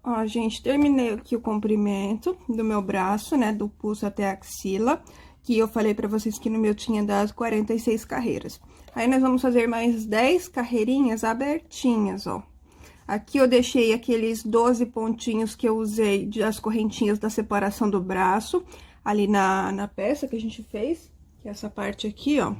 Ó, gente, terminei aqui o comprimento do meu braço, né, do pulso até a axila, que eu falei pra vocês que no meu tinha das 46 carreiras. Aí, nós vamos fazer mais 10 carreirinhas abertinhas, ó. Aqui eu deixei aqueles 12 pontinhos que eu usei das correntinhas da separação do braço, ali na peça que a gente fez, que é essa parte aqui, ó.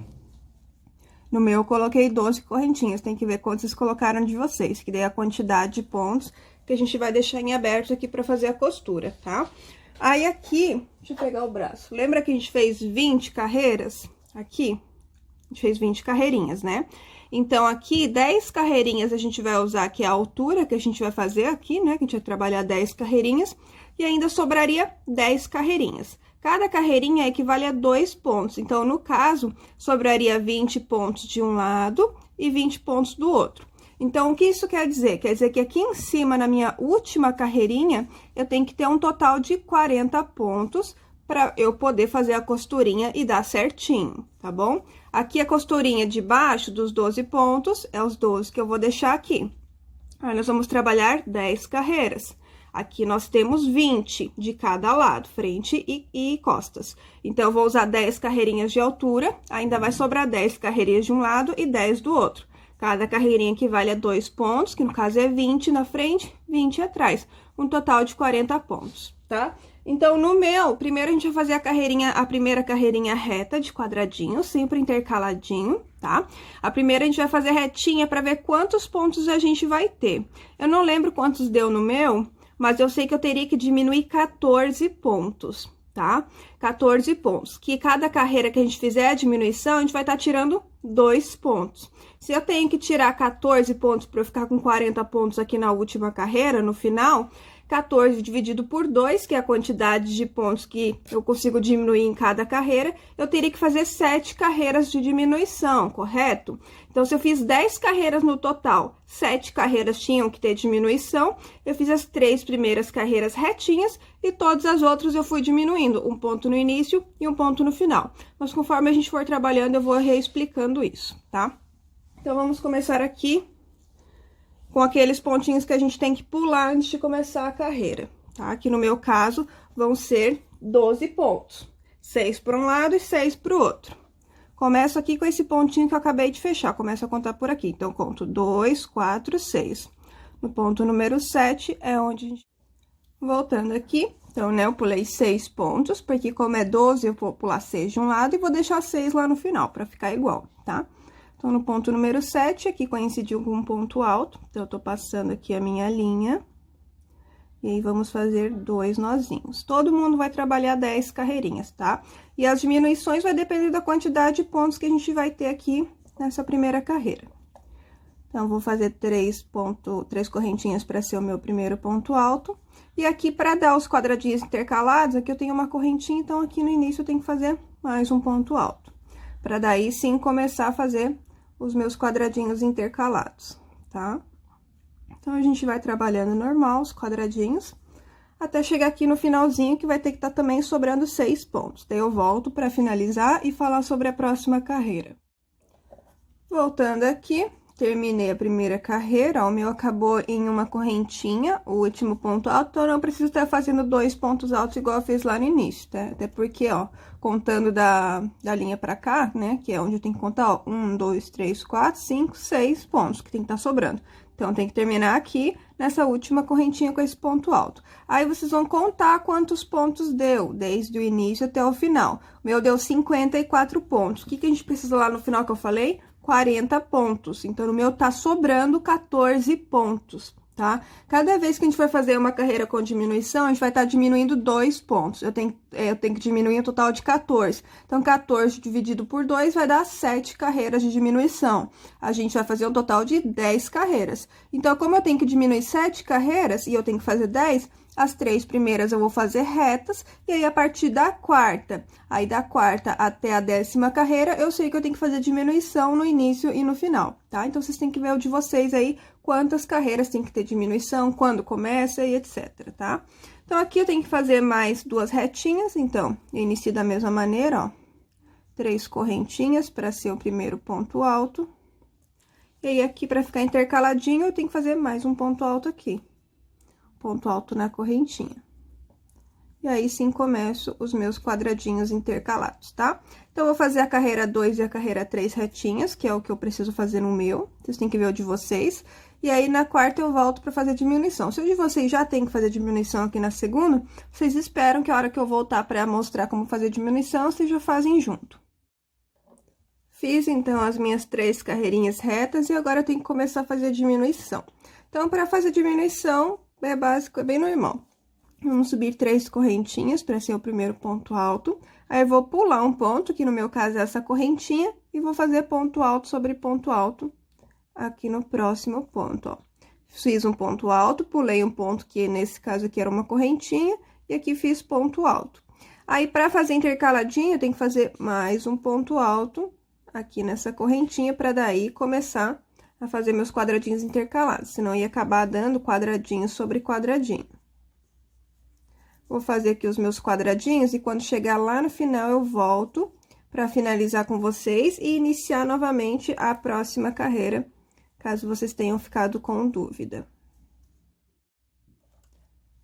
No meu, eu coloquei 12 correntinhas, tem que ver quantos vocês colocaram de vocês, que daí é a quantidade de pontos que a gente vai deixar em aberto aqui pra fazer a costura, tá? Aí, aqui, deixa eu pegar o braço. Lembra que a gente fez 20 carreiras? Aqui, a gente fez 20 carreirinhas, né? Então, aqui, 10 carreirinhas a gente vai usar, que é a altura que a gente vai fazer aqui, né? Que a gente vai trabalhar 10 carreirinhas, e ainda sobraria 10 carreirinhas. Cada carreirinha equivale a 2 pontos, então, no caso, sobraria 20 pontos de um lado e 20 pontos do outro. Então, o que isso quer dizer? Quer dizer que aqui em cima, na minha última carreirinha, eu tenho que ter um total de 40 pontos para eu poder fazer a costurinha e dar certinho, tá bom? Aqui a costurinha de baixo dos 12 pontos é os 12 que eu vou deixar aqui. Aí, nós vamos trabalhar 10 carreiras. Aqui nós temos 20 de cada lado, frente e costas. Então, eu vou usar 10 carreirinhas de altura, ainda vai sobrar 10 carreirinhas de um lado e 10 do outro. Cada carreirinha equivale a 2 pontos, que no caso é 20 na frente, 20 atrás. Um total de 40 pontos, tá? Então, no meu, primeiro a gente vai fazer a primeira carreirinha reta de quadradinho, sempre intercaladinho, tá? A primeira a gente vai fazer retinha pra ver quantos pontos a gente vai ter. Eu não lembro quantos deu no meu, mas eu sei que eu teria que diminuir 14 pontos, tá? 14 pontos. Que cada carreira que a gente fizer a diminuição, a gente vai estar tirando 2 pontos. Se eu tenho que tirar 14 pontos para eu ficar com 40 pontos aqui na última carreira, no final, 14 dividido por 2, que é a quantidade de pontos que eu consigo diminuir em cada carreira, eu teria que fazer 7 carreiras de diminuição, correto? Então, se eu fiz 10 carreiras no total, 7 carreiras tinham que ter diminuição, eu fiz as 3 primeiras carreiras retinhas e todas as outras eu fui diminuindo, um ponto no início e um ponto no final. Mas conforme a gente for trabalhando, eu vou reexplicando isso, tá? Então, vamos começar aqui com aqueles pontinhos que a gente tem que pular antes de começar a carreira, tá? Aqui no meu caso, vão ser 12 pontos. 6 para um lado e 6 para o outro. Começo aqui com esse pontinho que eu acabei de fechar, começo a contar por aqui. Então, conto 2, 4, 6. No ponto número 7 é onde a gente... Voltando aqui, então, né, eu pulei 6 pontos, porque como é 12, eu vou pular 6 de um lado e vou deixar 6 lá no final, pra ficar igual, tá? Então, no ponto número 7, aqui coincidiu com um ponto alto, então, eu tô passando aqui a minha linha. E aí, vamos fazer 2 nozinhos. Todo mundo vai trabalhar 10 carreirinhas, tá? E as diminuições vai depender da quantidade de pontos que a gente vai ter aqui nessa primeira carreira. Então, vou fazer 3 correntinhas para ser o meu primeiro ponto alto. E aqui, para dar os quadradinhos intercalados, aqui eu tenho uma correntinha, então, aqui no início eu tenho que fazer mais um ponto alto. Para daí, sim, começar a fazer os meus quadradinhos intercalados, tá? Então, a gente vai trabalhando normal os quadradinhos, até chegar aqui no finalzinho, que vai ter que estar também sobrando 6 pontos. Daí, eu volto para finalizar e falar sobre a próxima carreira. Voltando aqui, terminei a primeira carreira, ó, o meu acabou em uma correntinha, o último ponto alto, então, eu não preciso estar fazendo 2 pontos altos igual eu fiz lá no início, tá? Até porque, ó, contando da linha pra cá, né, que é onde eu tenho que contar, ó, 1, 2, 3, 4, 5, 6 pontos, que tem que estar sobrando. Então, tem que terminar aqui, nessa última correntinha com esse ponto alto. Aí, vocês vão contar quantos pontos deu, desde o início até o final. O meu deu 54 pontos. O que que a gente precisa lá no final que eu falei? 40 pontos. Então, no meu tá sobrando 14 pontos, tá? Cada vez que a gente vai fazer uma carreira com diminuição, a gente vai estar diminuindo 2 pontos. Eu tenho que diminuir um total de 14. Então, 14 dividido por 2 vai dar 7 carreiras de diminuição. A gente vai fazer um total de 10 carreiras. Então, como eu tenho que diminuir 7 carreiras e eu tenho que fazer 10, as 3 primeiras eu vou fazer retas, e aí, a partir da quarta, aí da quarta até a 10ª carreira, eu sei que eu tenho que fazer diminuição no início e no final, tá? Então, vocês têm que ver o de vocês aí, quantas carreiras tem que ter diminuição, quando começa e etc, tá? Então, aqui eu tenho que fazer mais 2 retinhas, então, eu inicio da mesma maneira, ó. 3 correntinhas para ser o primeiro ponto alto. E aí, aqui, para ficar intercaladinho, eu tenho que fazer mais um ponto alto aqui. ponto alto na correntinha. E aí, sim, começo os meus quadradinhos intercalados, tá? Então, eu vou fazer a carreira 2 e a carreira 3 retinhas, que é o que eu preciso fazer no meu. Vocês têm que ver o de vocês. E aí, na quarta, eu volto pra fazer diminuição. Se o de vocês já tem que fazer diminuição aqui na segunda, vocês esperam que a hora que eu voltar pra mostrar como fazer diminuição, vocês já fazem junto. Fiz, então, as minhas 3 carreirinhas retas e agora eu tenho que começar a fazer a diminuição. Então, pra fazer diminuição, é básico, é bem normal. Vamos subir 3 correntinhas para ser o primeiro ponto alto. Aí, eu vou pular um ponto, que no meu caso é essa correntinha, e vou fazer ponto alto sobre ponto alto aqui no próximo ponto, ó. Fiz um ponto alto, pulei um ponto que nesse caso aqui era uma correntinha, e aqui fiz ponto alto. Aí, para fazer intercaladinho, eu tenho que fazer mais um ponto alto aqui nessa correntinha, para daí começar a fazer meus quadradinhos intercalados, senão ia acabar dando quadradinho sobre quadradinho. Vou fazer aqui os meus quadradinhos e quando chegar lá no final eu volto para finalizar com vocês e iniciar novamente a próxima carreira, caso vocês tenham ficado com dúvida.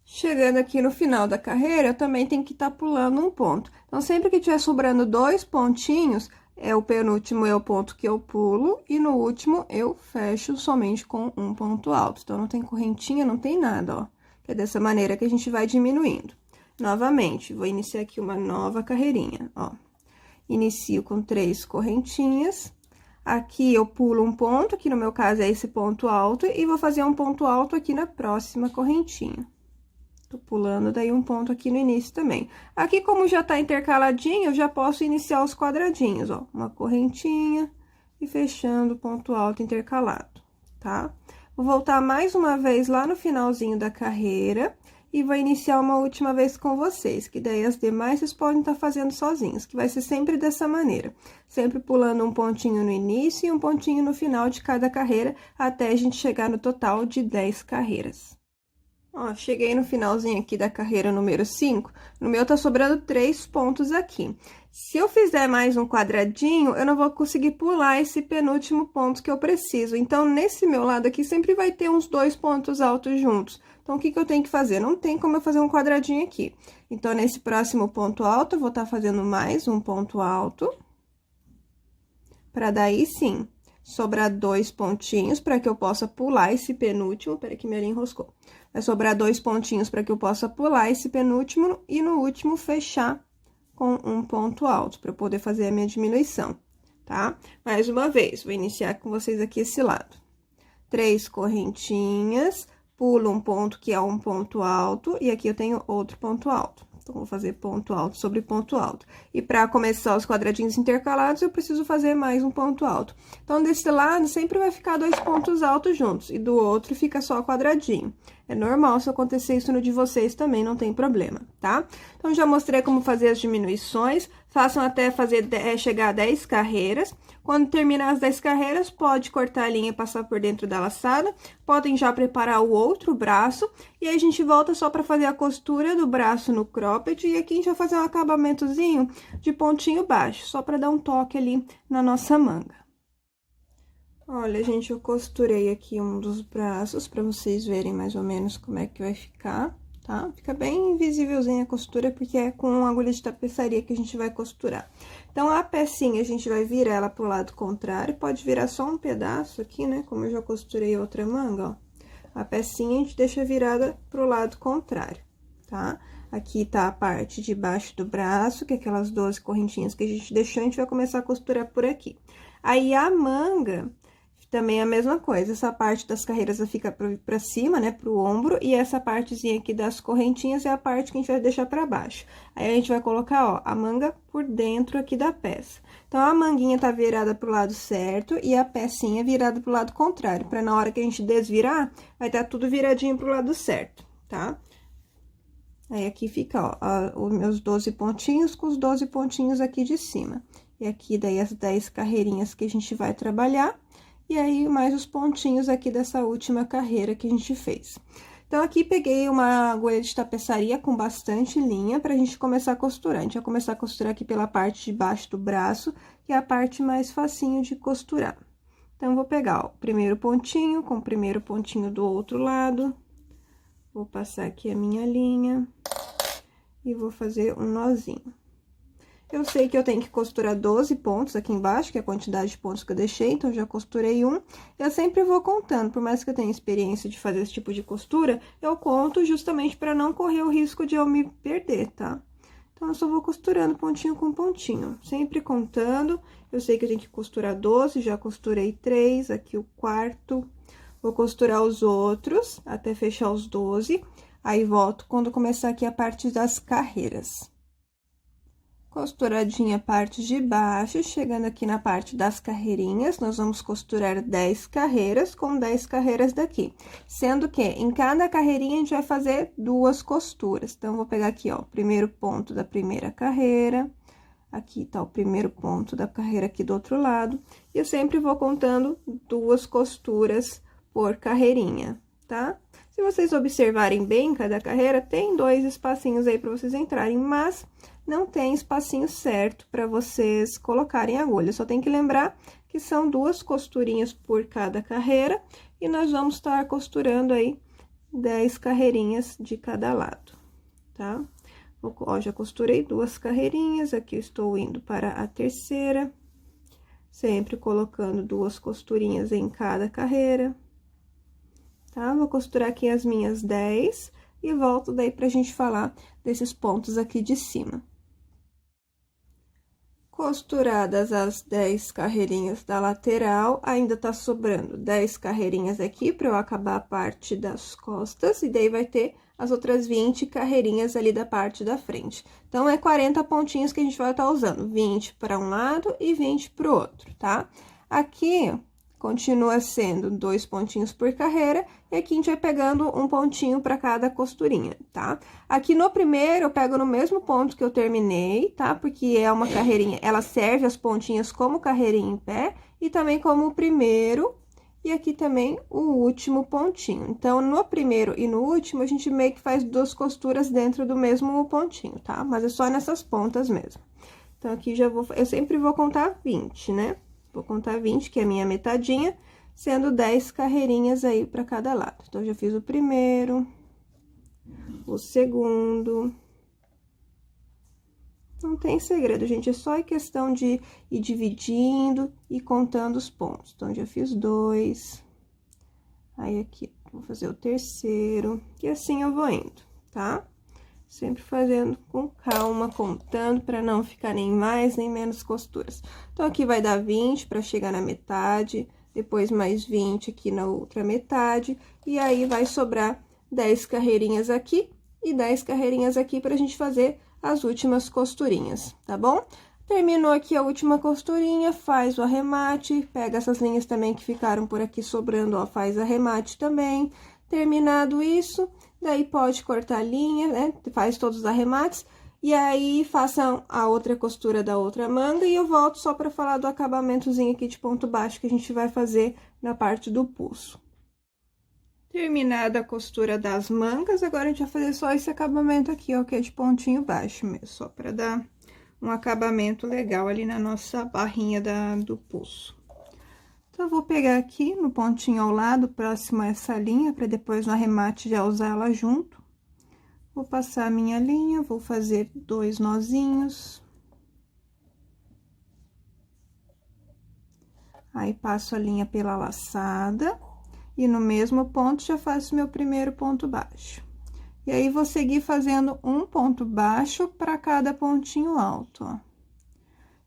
Chegando aqui no final da carreira, eu também tenho que estar pulando um ponto. Então, sempre que tiver sobrando 2 pontinhos, o penúltimo é o ponto que eu pulo e no último eu fecho somente com um ponto alto. Então, não tem correntinha, não tem nada, ó. É dessa maneira que a gente vai diminuindo. Novamente, vou iniciar aqui uma nova carreirinha, ó. Inicio com 3 correntinhas. Aqui eu pulo um ponto, que no meu caso é esse ponto alto, e vou fazer um ponto alto aqui na próxima correntinha. Tô pulando daí um ponto aqui no início também. Aqui, como já tá intercaladinho, eu já posso iniciar os quadradinhos, ó. Uma correntinha e fechando o ponto alto intercalado, tá? Vou voltar mais uma vez lá no finalzinho da carreira e vou iniciar uma última vez com vocês, que daí as demais vocês podem estar fazendo sozinhos, que vai ser sempre dessa maneira. Sempre pulando um pontinho no início e um pontinho no final de cada carreira, até a gente chegar no total de 10 carreiras. Ó, cheguei no finalzinho aqui da carreira número 5, no meu tá sobrando 3 pontos aqui. Se eu fizer mais um quadradinho, eu não vou conseguir pular esse penúltimo ponto que eu preciso. Então, nesse meu lado aqui, sempre vai ter uns 2 pontos altos juntos. Então, o que que eu tenho que fazer? Não tem como eu fazer um quadradinho aqui. Então, nesse próximo ponto alto, eu vou estar fazendo mais um ponto alto. Pra daí, sim, sobrar 2 pontinhos para que eu possa pular esse penúltimo. Peraí que minha linha enroscou. Vai sobrar 2 pontinhos para que eu possa pular esse penúltimo e no último fechar com um ponto alto, para eu poder fazer a minha diminuição, tá? Mais uma vez, vou iniciar com vocês aqui esse lado. 3 correntinhas, pulo um ponto que é um ponto alto, e aqui eu tenho outro ponto alto. Então, vou fazer ponto alto sobre ponto alto. E para começar os quadradinhos intercalados, eu preciso fazer mais um ponto alto. Então, desse lado, sempre vai ficar 2 pontos altos juntos, e do outro fica só quadradinho. É normal se acontecer isso no de vocês também, não tem problema, tá? Então, já mostrei como fazer as diminuições, façam até chegar a 10 carreiras. Quando terminar as 10 carreiras, pode cortar a linha e passar por dentro da laçada. Podem já preparar o outro braço, e aí a gente volta só para fazer a costura do braço no cropped, e aqui a gente vai fazer um acabamentozinho de pontinho baixo, só para dar um toque ali na nossa manga. Olha, gente, eu costurei aqui um dos braços para vocês verem mais ou menos como é que vai ficar, tá? Fica bem invisívelzinha a costura, porque é com agulha de tapeçaria que a gente vai costurar. Então, a pecinha, a gente vai virar ela pro lado contrário, pode virar só um pedaço aqui, né? Como eu já costurei outra manga, ó. A pecinha a gente deixa virada pro lado contrário, tá? Aqui tá a parte de baixo do braço, que é aquelas 12 correntinhas que a gente deixou, a gente vai começar a costurar por aqui. Aí, a manga também é a mesma coisa, essa parte das carreiras vai ficar pra cima, né, pro ombro, e essa partezinha aqui das correntinhas é a parte que a gente vai deixar pra baixo. Aí, a gente vai colocar, ó, a manga por dentro aqui da peça. Então, a manguinha tá virada pro lado certo e a pecinha virada pro lado contrário, pra na hora que a gente desvirar, vai estar tudo viradinho pro lado certo, tá? Aí, aqui fica, ó, os meus 12 pontinhos com os 12 pontinhos aqui de cima. E aqui, daí, as 10 carreirinhas que a gente vai trabalhar. E aí, mais os pontinhos aqui dessa última carreira que a gente fez. Então, aqui peguei uma agulha de tapeçaria com bastante linha pra gente começar a costurar. A gente vai começar a costurar aqui pela parte de baixo do braço, que é a parte mais facinho de costurar. Então, eu vou pegar, ó, o primeiro pontinho com o primeiro pontinho do outro lado, Vou passar aqui a minha linha e vou fazer um nozinho. Eu sei que eu tenho que costurar 12 pontos aqui embaixo, que é a quantidade de pontos que eu deixei, então já costurei um. Eu sempre vou contando, por mais que eu tenha experiência de fazer esse tipo de costura, eu conto justamente para não correr o risco de eu me perder, tá? Então, eu só vou costurando pontinho com pontinho, sempre contando. Eu sei que eu tenho que costurar 12, já costurei 3, aqui o quarto. Vou costurar os outros, até fechar os 12, aí volto quando começar aqui a parte das carreiras. Costuradinha a parte de baixo, chegando aqui na parte das carreirinhas, nós vamos costurar 10 carreiras com 10 carreiras daqui. Sendo que em cada carreirinha a gente vai fazer 2 costuras. Então, vou pegar aqui, ó, o primeiro ponto da primeira carreira, aqui tá o primeiro ponto da carreira aqui do outro lado, e eu sempre vou contando 2 costuras por carreirinha, tá? Se vocês observarem bem cada carreira, tem 2 espacinhos aí para vocês entrarem, mas não tem espacinho certo para vocês colocarem agulha. Só tem que lembrar que são 2 costurinhas por cada carreira e nós vamos estar costurando aí 10 carreirinhas de cada lado, tá? Ó, já costurei 2 carreirinhas, aqui eu estou indo para a terceira, sempre colocando 2 costurinhas em cada carreira. Tá? Vou costurar aqui as minhas 10 e volto daí pra gente falar desses pontos aqui de cima. Costuradas as 10 carreirinhas da lateral, ainda tá sobrando 10 carreirinhas aqui pra eu acabar a parte das costas, e daí vai ter as outras 20 carreirinhas ali da parte da frente. Então, é 40 pontinhos que a gente vai estar usando, 20 para um lado e 20 pro outro, tá? Aqui, continua sendo 2 pontinhos por carreira, e aqui a gente vai pegando um pontinho para cada costurinha, tá? Aqui no primeiro, eu pego no mesmo ponto que eu terminei, tá? Porque é uma carreirinha, ela serve as pontinhas como carreirinha em pé, e também como o primeiro, e aqui também o último pontinho. Então, no primeiro e no último, a gente meio que faz 2 costuras dentro do mesmo pontinho, tá? Mas é só nessas pontas mesmo. Então, aqui já vou, eu sempre vou contar 20, né? Vou contar 20, que é a minha metadinha, sendo 10 carreirinhas aí para cada lado. Então, já fiz o primeiro, o segundo. Não tem segredo, gente, é só questão de ir dividindo e contando os pontos. Então, já fiz 2. Aí, aqui, vou fazer o terceiro, e assim eu vou indo, tá? Sempre fazendo com calma, contando, para não ficar nem mais nem menos costuras. Então, aqui vai dar 20 para chegar na metade, depois mais 20 aqui na outra metade, e aí vai sobrar 10 carreirinhas aqui e 10 carreirinhas aqui pra gente fazer as últimas costurinhas, tá bom? Terminou aqui a última costurinha, faz o arremate, pega essas linhas também que ficaram por aqui sobrando, ó, faz arremate também. Terminado isso, daí pode cortar a linha, né? Faz todos os arremates, e aí façam a outra costura da outra manga, e eu volto só para falar do acabamentozinho aqui de ponto baixo que a gente vai fazer na parte do pulso. Terminada a costura das mangas, agora a gente vai fazer só esse acabamento aqui, ó, que é de pontinho baixo mesmo, só para dar um acabamento legal ali na nossa barrinha do pulso. Então, eu vou pegar aqui no pontinho ao lado, próximo a essa linha, para depois no arremate já usar ela junto. Vou passar a minha linha, vou fazer 2 nozinhos. Aí, passo a linha pela laçada, e no mesmo ponto já faço meu primeiro ponto baixo. E aí, vou seguir fazendo um ponto baixo para cada pontinho alto, ó.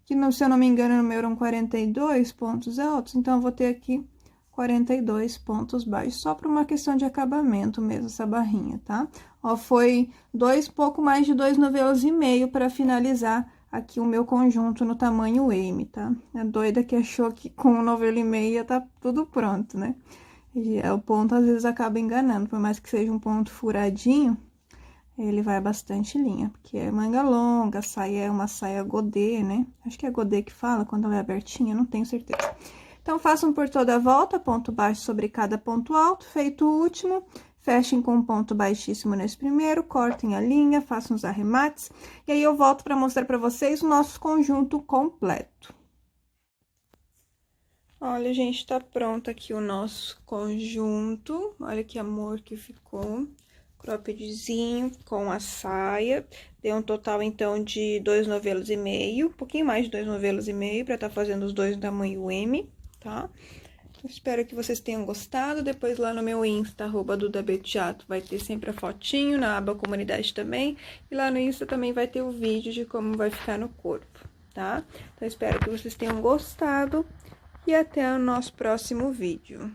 Que, se eu não me engano, no meu eram 42 pontos altos, então, eu vou ter aqui 42 pontos baixos, só para uma questão de acabamento mesmo, essa barrinha, tá? Ó, foi pouco mais de 2 novelos e meio para finalizar aqui o meu conjunto no tamanho M, tá? A doida que achou que com 1 novelo e meio ia tá tudo pronto, né? E o ponto, às vezes, acaba enganando, por mais que seja um ponto furadinho, ele vai bastante linha, porque é manga longa, a saia é uma saia godê, né? Acho que é godê que fala quando ela é abertinha, não tenho certeza. Então, façam por toda a volta, ponto baixo sobre cada ponto alto, feito o último, fechem com um ponto baixíssimo nesse primeiro, cortem a linha, façam os arremates, e aí eu volto para mostrar para vocês o nosso conjunto completo. Olha, gente, tá pronto aqui o nosso conjunto, olha que amor que ficou. croppedzinho com a saia. Deu um total, então, de 2 novelos e meio, um pouquinho mais de 2 novelos e meio, pra tá fazendo os dois no tamanho M, tá? Espero que vocês tenham gostado. Depois lá no meu Insta, @dudabetiato, vai ter sempre a fotinho, na aba comunidade também. E lá no Insta também vai ter o vídeo de como vai ficar no corpo, tá? Então, espero que vocês tenham gostado e até o nosso próximo vídeo.